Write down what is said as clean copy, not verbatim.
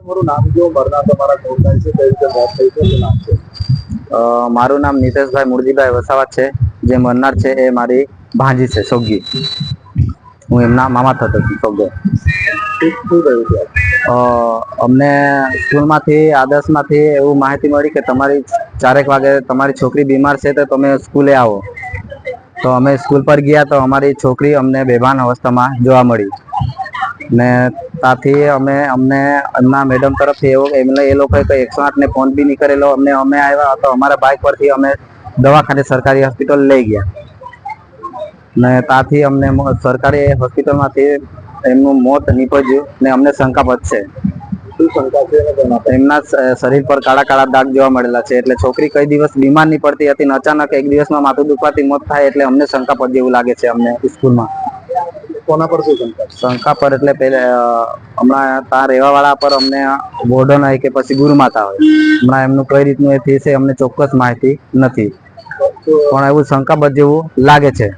તમારું નામ જો મરના તમારા કોણ થાય છે, કઈ રીતે મોત થઈ છે, શું નામ છે? મારું નામ નીતેશભાઈ મુરજીભાઈ વસાવા છે. જે મરનાર છે એ મારી ભાંજી છે સોગી. હું એમના મામા થતો સોગો. શું થયું છે? અમને સ્કૂલમાંથી આદર્શમાંથી એવું માહિતી મળી કે તમારી 4 વાગે તમારી છોકરી બીમાર છે તો તમે સ્કૂલે આવો. તો અમે સ્કૂલ પર ગયા તો અમારી છોકરી અમને બેભાન અવસ્થામાં જોવા મળી. ને ત્યાંથી અમને એમના મેડમ તરફથી એ લોકોએ 108 ને ફોન બી નહીં કરેલો. અમે આવ્યા તો અમારા બાઇક પરથી અમે દવાખાને સરકારી હોસ્પિટલ લઈ ગયા. ને ત્યાંથી અમને સરકારી હોસ્પિટલમાંથી એમનું મોત નીપજ્યું ને અમને શંકાસ્પદ છે. શું શંકા છે? એમના શરીર પર કાળા કાળા દાગ જોવા મળેલા છે. એટલે છોકરી કઈ દિવસ બીમાર નહીં પડતી હતી ને અચાનક એક દિવસમાં માથું દુખવાથી મોત થાય એટલે અમને શંકાસ્પદ જેવું લાગે છે. અમને સ્કૂલમાં કોના પર શું શંકા પર એટલે હમણાં ત્યાં રહેવા વાળા પર અમને વોર્ડન હોય કે પછી ગુરુમાતા હોય, હમણાં એમનું કઈ રીતનું એ છે અમને ચોક્કસ માહિતી નથી, પણ એવું શંકાસ્પદ જેવું લાગે છે.